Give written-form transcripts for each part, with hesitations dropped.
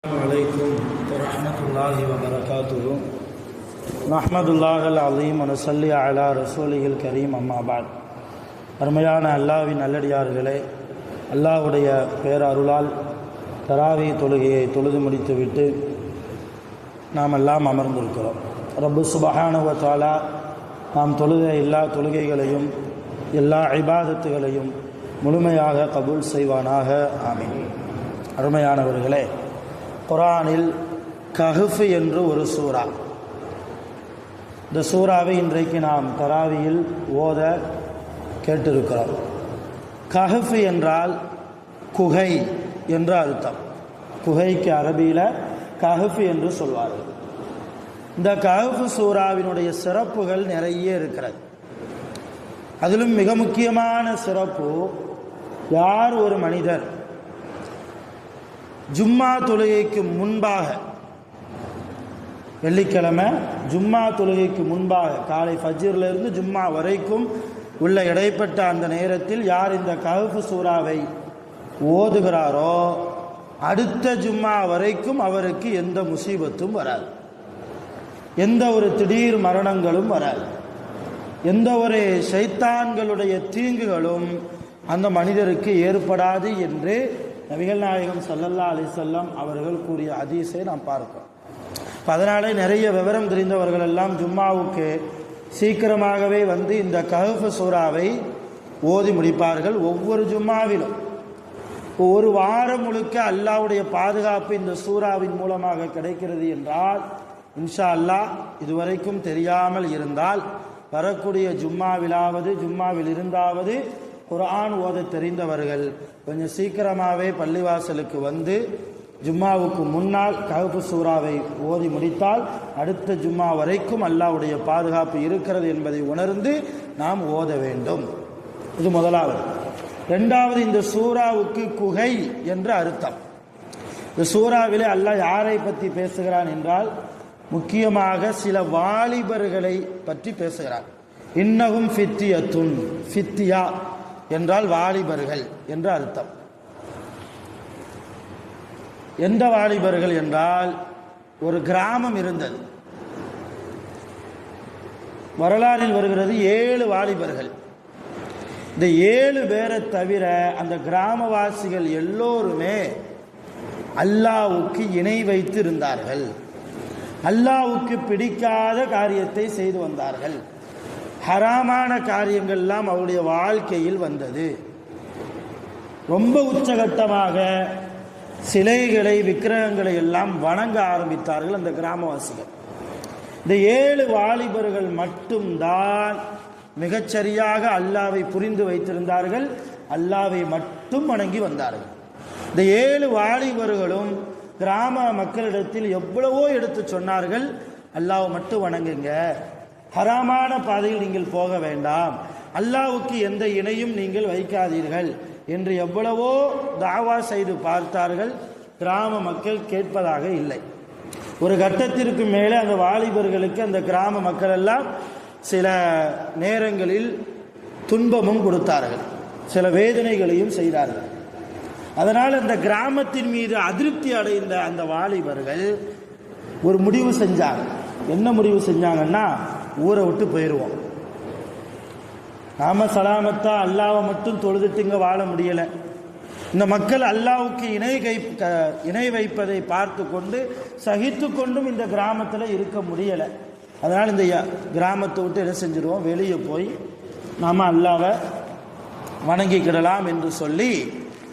عليكم ورحمة الله وبركاته نحمد الله العظيم ونصلي على رسوله الكريم أما بعد. அருமையான அல்லாஹ்வின் நல்லடியார்களே, அல்லாஹ்வுடைய பேரருளால் தராவி தொழுகையை தொழுது முடித்துவிட்டு நாம் எல்லாம் அமர்ந்திருக்கிறோம். ரப்பு சுப்ஹானஹு வ தஆலா நாம் தொழுத எல்லா தொழுகைகளையும் எல்லா இபாதத்துகளையும் முழுமையாக கபூல் செய்வானாக. ஆமீன். அருமையானவர்களே, குர்ஆனில் கஹ்ஃப் என்று ஒரு சூரா, இந்த சூறாவை இன்றைக்கு நாம் தராவியில் ஓத கேட்டிருக்கிறோம். கஹ்ஃப் என்றால் குகை என்று அர்த்தம். குகைக்கு அரபியில் கஹ்ஃப் என்று சொல்வார்கள். இந்த கஹ்ஃப் சூறாவினுடைய சிறப்புகள் நிறைய இருக்கிறது. அதிலும் மிக முக்கியமான சிறப்பு, யார் ஒரு மனிதர் ஜும்மா தொழுகைக்கு முன்பாக, வெள்ளிக்கிழமை ஜும்மா தொழுகைக்கு முன்பாக காலை ஃபஜ்ரிலிருந்து ஜும்மா வரைக்கும் உள்ள இடைப்பட்ட அந்த நேரத்தில் யார் இந்த கஹ்ஃப் சூறாவை ஓதுகிறாரோ அடுத்த ஜும்மா வரைக்கும் அவருக்கு எந்த முசீபத்தும் வராது, எந்த ஒரு திடீர் மரணங்களும் வராது, எந்த ஒரு ஷைத்தான்களுடைய தீங்குகளும் அந்த மனிதருக்கு ஏற்படாது என்று நபிகள் நாயகம் ஸல்லல்லாஹு அலைஹி வஸல்லம் அவர்கள் கூறிய ஹதீஸை நாம் பார்க்கிறோம். அதனாலே நிறைய விவரம் தெரிந்தவர்கள் எல்லாம் ஜும்மாவுக்கு சீக்கிரமாகவே வந்து இந்த கஹ்ஃப் சூறாவை ஓதி முடிப்பார்கள். ஒவ்வொரு ஜும்மாவிலும் ஒரு வாரம் முழுக்க அல்லாஹ்வுடைய பாதுகாப்பு இந்த சூறாவின் மூலமாக கிடைக்கிறது என்றால், இன்ஷா அல்லாஹ் இதுவரைக்கும் தெரியாமல் இருந்தால் வரக்கூடிய ஜும்மாவில் இருந்தாவது குர்ஆன் ஓத தெரிந்தவர்கள் கொஞ்சம் சீக்கிரமாகவே பள்ளிவாசலுக்கு வந்து ஜும்மாவுக்கு முன்னால் கஹ்ஃப் சூறாவை ஓதி முடித்தால் அடுத்த ஜும்மா வரைக்கும் அல்லாஹ்வுடைய பாதுகாப்பு இருக்கிறது என்பதை உணர்ந்து நாம் ஓத வேண்டும். இது முதலாவது. இரண்டாவது, இந்த சூறாவுக்கு குகை என்று அர்த்தம். இந்த சூறாவிலே அல்லாஹ் யாரை பற்றி பேசுகிறான் என்றால், முக்கியமாக சில வாலிபர்களை பற்றி பேசுகிறார். இன்னஹும் ஃபித்யத்துன், ஃபித்யா என்றால் வாலிபர்கள் என்று அர்த்தம். எந்த வாலிபர்கள் என்றால், ஒரு கிராமம் இருந்தது. வரலாறில் வருகிறது 7 வாலிபர்கள். இந்த 7 பேரை தவிர அந்த கிராமவாசிகள் எல்லோருமே அல்லாஹ்வுக்கு இணை வைத்து இருந்தார்கள். அல்லாஹ்வுக்கு பிடிக்காத காரியத்தை செய்து வந்தார்கள். ஹராமான காரியங்கள் எல்லாம் அவருடைய வாழ்க்கையில் வந்தது. ரொம்ப உச்சகட்டமாக சிலைகளை, விக்கிரகங்களை எல்லாம் வணங்க ஆரம்பித்தார்கள் அந்த கிராமவாசிகள். இந்த 7 வாலிபர்கள் மட்டும்தான் மிகச்சரியாக அல்லாஹ்வை புரிந்து வைத்திருந்தார்கள், அல்லாஹ்வை மட்டும் வணங்கி வந்தார்கள். இந்த 7 வாலிபர்களும் கிராம மக்களிடத்தில் எவ்வளவோ எடுத்து சொன்னார்கள், அல்லாஹ்வை மட்டும் வணங்குங்க, ஹராமான பாதையில் நீங்கள் போக வேண்டாம், அல்லாஹ்வுக்கு எந்த இணையும் நீங்கள் வைக்காதீர்கள் என்று எவ்வளவோ தாவா செய்து பார்த்தார்கள். கிராம மக்கள் கேட்பதாக இல்லை. ஒரு கட்டத்திற்கு மேலே அந்த வாலிபர்களுக்கு அந்த கிராம மக்கள் எல்லாம் சில நேரங்களில் துன்பமும் கொடுத்தார்கள், சில வேதனைகளையும் செய்தார்கள். அதனால் அந்த கிராமத்தின் மீது அதிருப்தி அடைந்த அந்த வாலிபர்கள் ஒரு முடிவு செஞ்சாங்க. என்ன முடிவு செஞ்சாங்கன்னா, ஊரை விட்டு போயிடுவோம், நாம சலாமத்தா அல்லாஹ்வை மட்டும் தொழுதுட்டு இங்கே வாழ முடியலை, இந்த மக்கள் அல்லாஹ்வுக்கு இணை வைப்பதை பார்த்து கொண்டு சகித்து கொண்டும் இந்த கிராமத்தில் இருக்க முடியலை. அதனால் இந்த கிராமத்தை விட்டு என்ன செஞ்சிருவோம், வெளியே போய் நாம் அல்லாஹ்வை வணங்கிக்கிடலாம் என்று சொல்லி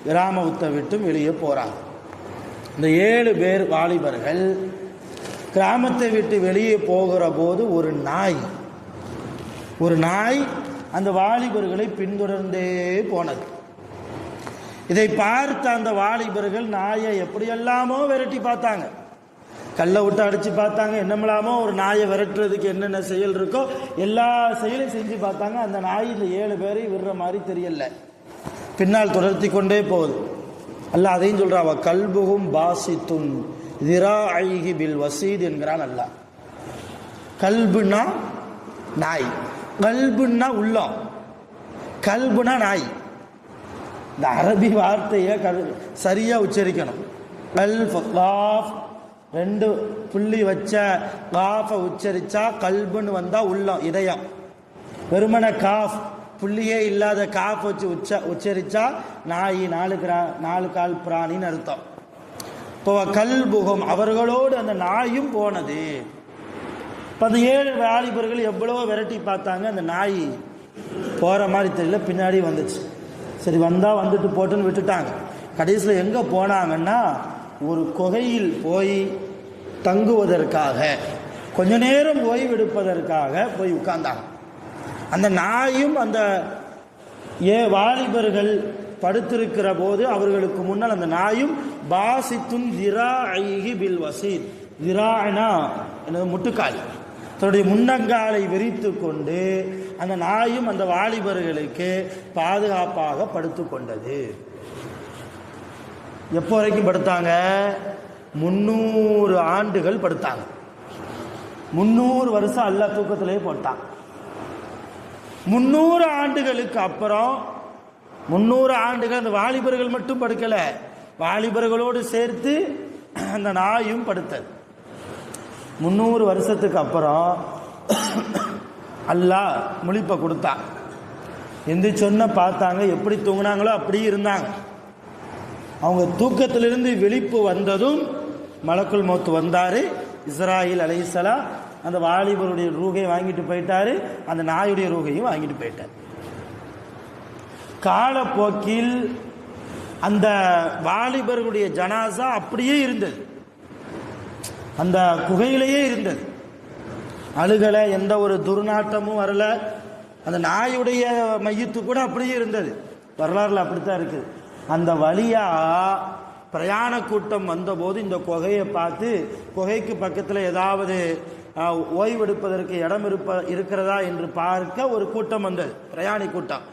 கிராமத்தை விட்டும் வெளியே போகிறாங்க. இந்த 7 பேர் வாலிபர்கள் கிராமத்தை விட்டு வெளியே போகிற போது ஒரு நாய் அந்த வாலிபர்களை பின்தொடர்ந்தே போனது. இதை பார்த்த அந்த வாலிபர்கள் நாயை எப்படியெல்லாமோ விரட்டி பார்த்தாங்க, கல்லை விட்டு அடித்து பார்த்தாங்க, என்னமெல்லாமோ ஒரு நாயை விரட்டுறதுக்கு என்னென்ன செயல் இருக்கோ எல்லா செயலையும் செஞ்சு பார்த்தாங்க. அந்த நாய் இந்த 7 பேரை விடுற மாதிரி தெரியல, பின்னால் தொடர்த்தி கொண்டே போகுது. அல்லாஹ் அதையும் சொல்றாவ, கல்புகும் பாசித்துன் திராஇஹி பில் வசீத் என்கிறான் அல்லாஹ். கல்புனா நாய், கல்புனா உள்ளம், கல்புனா நாய். இந்த அரபி வார்த்தையை சரியா உச்சரிக்கணும். கல்ஃப் காஃப் 2 புள்ளி வச்ச காஃபை உச்சரிச்சா கல்புன்னு வந்தா உள்ளம் இதயம். வெறுமன காஃப் புள்ளியே இல்லாத காஃப் வச்சு உச்சரிச்சா நாய் 4 கால் பிராணின்னு அர்த்தம். இப்போ கல்புகம் அவர்களோடு அந்த நாயும் போனது. இப்போ அந்த 7 வாலிபர்கள் எவ்வளோ விரட்டி பார்த்தாங்க, அந்த நாய் போகிற மாதிரி தெரியல, பின்னாடி வந்துச்சு. சரி வந்தால் வந்துட்டு போட்டுன்னு விட்டுட்டாங்க. கடைசியில் எங்கே போனாங்கன்னா ஒரு குகையில் போய் தங்குவதற்காக, கொஞ்ச நேரம் ஓய்வெடுப்பதற்காக போய் உட்கார்ந்தாங்க. அந்த நாயும் அந்த வாலிபர்கள் படுத்திருக்கிற போது அவர்களுக்கு முன்னால் அந்த நாயும் பாசித்துன் திராஇஹி பில் வசீத், திரானா எனது முட்டுக்கால், தன்னுடைய முன்னங்காலை விரித்து கொண்டு அந்த நாயும் அந்த வாலிபர்களுக்கு பாதுகாப்பாக படுத்து கொண்டது. எப்போ வரைக்கும் படுத்தாங்க? 300 ஆண்டுகள் படுத்தாங்க. 300 வருஷம் அல்லாஹ் தூக்கத்திலே போட்டான். 300 ஆண்டுகளுக்கு அப்புறம் 300 ஆண்டுகள் அந்த வாலிபர்கள் மட்டும் படுக்கல, வாலிபர்களோடு சேர்த்து அந்த நாயும் படுத்தது. 300 வருஷத்துக்கு அப்புறம் அல்லாஹ் முழிப்பை கொடுத்தான். எந்த சொன்ன பார்த்தாங்க, எப்படி தூங்கினாங்களோ அப்படியே இருந்தாங்க. அவங்க தூக்கத்திலிருந்து விழிப்பு வந்ததும் மலக்குல் மௌத் வந்தாரு. இஸ்ராயில் அலைஹிஸ்ஸலாம் அந்த வாலிபருடைய ரூகையை வாங்கிட்டு போயிட்டாரு, அந்த நாயுடைய ரூகையும் வாங்கிட்டு போயிட்டார். காலப்போக்கில் அந்த வாலிபர்களுடைய ஜனாசா அப்படியே இருந்தது, அந்த குகையிலேயே இருந்தது. அழுகலை, எந்த ஒரு துர்நாற்றமும் வரல. அந்த நாயுடைய மையத்து கூட அப்படியே இருந்தது. வரலாறுல அப்படித்தான் இருக்குது. அந்த வழியா பிரயாண கூட்டம் வந்தபோது இந்த குகையை பார்த்து, குகைக்கு பக்கத்தில் ஏதாவது ஓய்வெடுப்பதற்கு இடம் இருக்கிறதா என்று பார்க்க ஒரு கூட்டம் வந்தது, பிரயாணி கூட்டம்.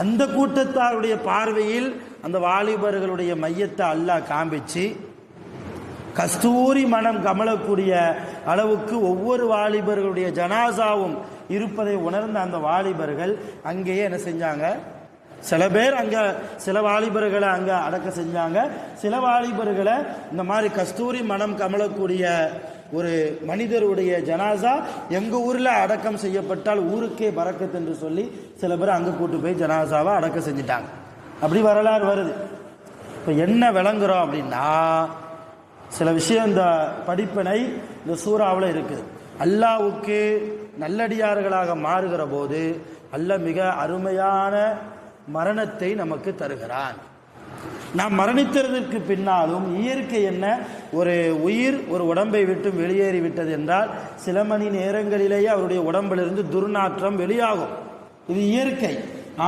அந்த கூட்டத்தாருடைய பார்வையில் அந்த வாலிபர்களுடைய மையத்தை அல்லாஹ் காண்பிச்சு கஸ்தூரி மனம் கமலக்கூடிய அளவுக்கு ஒவ்வொரு வாலிபர்களுடைய ஜனாசாவும் இருப்பதை உணர்ந்த அந்த வாலிபர்கள் அங்கேயே என்ன செஞ்சாங்க, சில பேர் அங்கே சில வாலிபர்களை அங்கே அடக்க செஞ்சாங்க, சில வாலிபர்களை இந்த மாதிரி கஸ்தூரி மனம் கமலக்கூடிய ஒரு மனிதருடைய ஜனாசா எங்கள் ஊரில் அடக்கம் செய்யப்பட்டால் ஊருக்கே பறக்கத்து என்று சொல்லி சில பேர் அங்கே கூட்டு போய் ஜனாசாவை அடக்கம் செஞ்சிட்டாங்க. அப்படி வரலாறு வருது. இப்போ என்ன விளங்குறோம் அப்படின்னா, சில விஷயம் இந்த படிப்பினை இந்த சூறாவில் இருக்குது. அல்லாஹ்வுக்கு நல்லடியார்களாக மாறுகிற போது அல்லாஹ் மிக அருமையான மரணத்தை நமக்கு தருகிறான். நாம் மரணித்ததற்கு பின்னாலும் இயற்கை என்ன, ஒரு உயிர் ஒரு உடம்பை விட்டு வெளியேறி விட்டது என்றால் சில மணி நேரங்களிலேயே அவருடைய உடம்பிலிருந்து துர்நாற்றம் வெளியாகும். இது இயற்கை.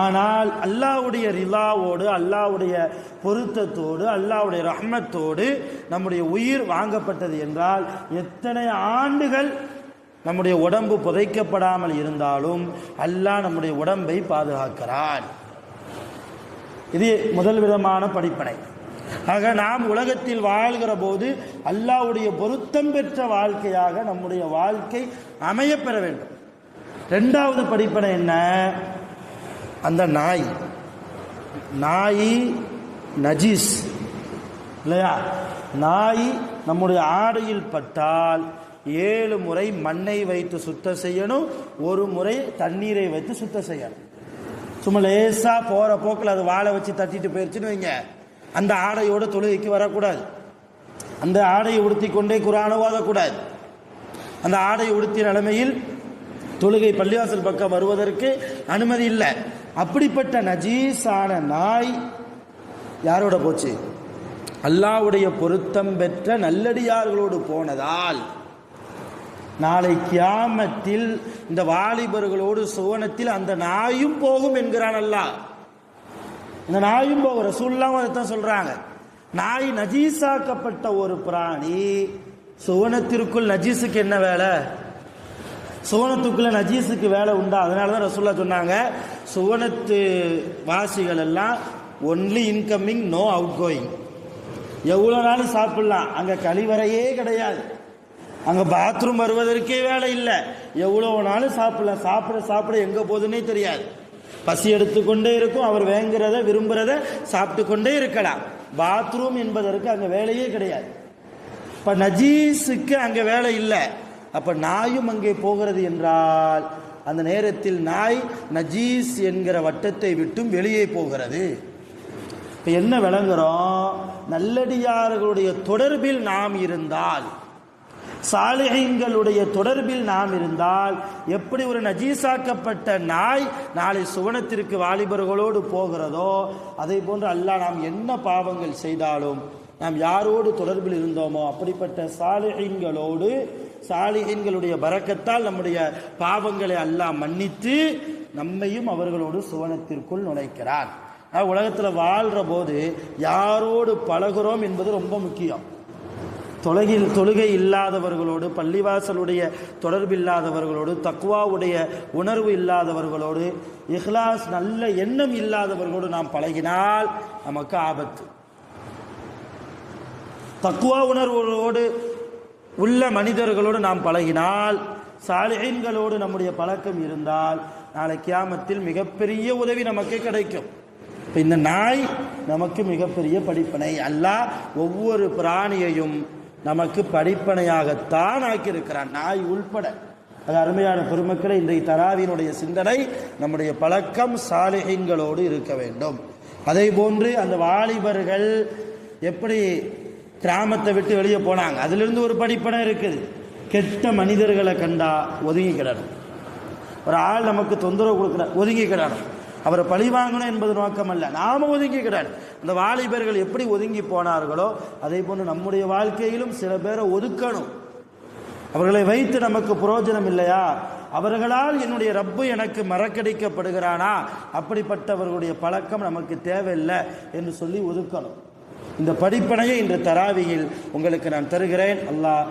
ஆனால் அல்லாஹ்வுடைய ரிலாவோடு, அல்லாஹ்வுடைய பொருத்தத்தோடு, அல்லாஹ்வுடைய ரஹ்மத்தோடு நம்முடைய உயிர் வாங்கப்பட்டது என்றால் எத்தனை ஆண்டுகள் நம்முடைய உடம்பு புதைக்கப்படாமல் இருந்தாலும் அல்லாஹ் நம்முடைய உடம்பை பாதுகாக்கிறான். இது முதல் விதமான படிப்பனை. ஆக நாம் உலகத்தில் வாழ்கிற போது அல்லாஹ்வுடைய பொருத்தம் பெற்ற வாழ்க்கையாக நம்முடைய வாழ்க்கை அமையப்பெற வேண்டும். 2வது படிப்பனை என்ன, அந்த நாய் நஜீஸ் இல்லையா? நாய் நம்முடைய ஆடையில் பட்டால் 7 முறை மண்ணை வைத்து சுத்தம் செய்யணும், 1 முறை தண்ணீரை வைத்து சுத்தம் செய்யணும். சும்மா லேசா போற போக்கில் அது வாழை வச்சு தட்டிட்டு போயிடுச்சுன்னு வைங்க, அந்த ஆடையோட தொழுகைக்கு வரக்கூடாது. அந்த ஆடையை உடுத்தி கொண்டே குர்ஆனை ஓதக்கூடாது. அந்த ஆடையை உடுத்திய நிலைமையில் தொழுகை பள்ளிவாசல் பக்கம் வருவதற்கு அனுமதி இல்லை. அப்படிப்பட்ட நஜீஸான நாய் யாரோட போச்சு? அல்லாஹ்வுடைய பொருத்தம் பெற்ற நல்லடியார்களோடு போனதால் நாளை கியாமத்தில் இந்த வாலிபர்களோடு சுவனத்தில் அந்த நாயும் போகும் என்கிறான் அல்லாஹ். இந்த நாயும் போகும். ரசூலுல்லாஹ் அதைத்தான் சொல்றாங்க. நாய் நஜீஸாக்கப்பட்ட ஒரு பிராணி, சுவனத்திற்குள் நஜீஸுக்கு என்ன வேலை? சுவனத்துக்குள்ள நஜீஸுக்கு வேலை உண்டா? அதனால தான் ரசூலுல்லாஹ் சொன்னாங்க, சுவனத்து வாசிகள் எல்லாம் only incoming no outgoing. எவ்வளோ நாளும் சாப்பிடலாம், அங்கே கழிவறையே கிடையாது, அங்கே பாத்ரூம் வருவதற்கே வேலை இல்லை, எவ்வளோ நாளும் சாப்பிடலாம். சாப்பிட எங்கே போகுதுன்னே தெரியாது. பசி எடுத்துக்கொண்டே இருக்கும், அவர் வேங்குறத விரும்புகிறத சாப்பிட்டு கொண்டே இருக்கலாம். பாத்ரூம் என்பதற்கு அங்கே வேலையே கிடையாது. இப்போ நஜீஸுக்கு அங்கே வேலை இல்லை. அப்போ நாயும் அங்கே போகிறது என்றால் அந்த நேரத்தில் நாய் நஜீஸ் என்கிற வட்டத்தை விட்டும் வெளியே போகிறது. இப்போ என்ன விளங்குறோம்? நல்லடியார்களுடைய தொடர்பில் நாம் இருந்தால், சாலிஹீன்களுடைய தொடர்பில் நாம் இருந்தால், எப்படி ஒரு நஜீஸாக்கப்பட்ட நாய் நாளை சுவனத்திற்கு வாலிபர்களோடு போகிறதோ அதை போன்று அல்லாஹ் நாம் என்ன பாவங்கள் செய்தாலும் நாம் யாரோடு தொடர்பில் இருந்தோமோ அப்படிப்பட்ட சாலிஹீன்களோடு, சாலிஹீன்களுடைய பரக்கத்தால் நம்முடைய பாவங்களை அல்லாஹ் மன்னித்து நம்மையும் அவர்களோடு சுவனத்திற்குள் நுழைக்கிறான். உலகத்தில் வாழ்கிற போது யாரோடு பழகிறோம் என்பது ரொம்ப முக்கியம். தொழுகை இல்லாதவர்களோடு, பள்ளிவாசலுடைய தொடர்பு இல்லாதவர்களோடு, தக்வாவுடைய உணர்வு இல்லாதவர்களோடு, இஹ்லாஸ் நல்ல எண்ணம் இல்லாதவர்களோடு நாம் பழகினால் நமக்கு ஆபத்து. தக்வா உணர்வோடு உள்ள மனிதர்களோடு நாம் பழகினால், சாலிஹீன்களோடு நம்முடைய பழக்கம் இருந்தால் நாளை கியாமத்தில் மிகப்பெரிய உதவி நமக்கு கிடைக்கும். இந்த நாய் நமக்கு மிகப்பெரிய படிப்பனை. அல்லாஹ் ஒவ்வொரு பிராணியையும் நமக்கு படிப்பனையாகத்தான் ஆக்கியிருக்கிறான், நாய் உள்பட. அது அருமையான பெருமக்களை, இன்றைய தராவினுடைய சிந்தனை நம்முடைய பழக்கம் சாலிஹீன்களோடு இருக்க வேண்டும். அதே போன்று அந்த வாலிபர்கள் எப்படி கிராமத்தை விட்டு வெளியே போனாங்க, அதிலிருந்து ஒரு படிப்பனை இருக்குது. கெட்ட மனிதர்களை கண்டா ஒதுங்கிக்கிடணும். ஒரு ஆள் நமக்கு தொந்தரவு கொடுக்குற ஒதுங்கிக்கிடணும். அவரை பழி வாங்கணும் என்பது நோக்கம் அல்ல, நாம ஒதுங்கிக்கிடணும். அந்த வாலிபர்கள் எப்படி ஒதுங்கி போனார்களோ அதே போன்று நம்முடைய வாழ்க்கையிலும் சில பேரை ஒதுக்கணும். அவர்களை வைத்து நமக்கு பிரயோஜனம் இல்லையா, அவர்களால் என்னுடைய ரப்பு எனக்கு மறக்கடிக்கப்படுகிறானா, அப்படிப்பட்டவர்களுடைய பழக்கம் நமக்கு தேவையில்லை என்று சொல்லி ஒதுக்கணும். இந்த படிப்பனையை இன்று தராவியில் உங்களுக்கு நான் தருகிறேன். அல்லாஹ்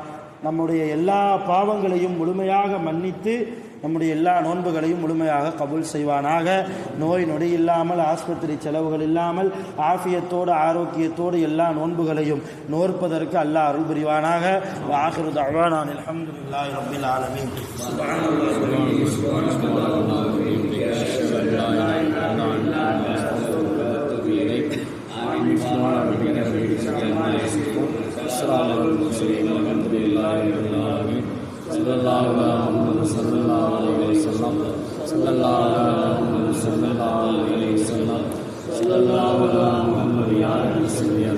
நம்முடைய எல்லா பாவங்களையும் முழுமையாக மன்னித்து நம்முடைய எல்லா நோன்புகளையும் முழுமையாக கபூல் செய்வானாக. நோய் நொடி இல்லாமல், ஆஸ்பத்திரி செலவுகள் இல்லாமல், ஆஃபியத்தோடு ஆரோக்கியத்தோடு எல்லா நோன்புகளையும் நோற்பதற்கு அல்லாஹ் அருள் புரிவானாக. ஆகிரு தஅவானா அல்ஹம்துலில்லாஹி ரப்பில் ஆலமீன். sallallahu alaihi wasallam sallallahu alaihi wasallam sallallahu alaihi wasallam sallallahu alaihi wasallam ya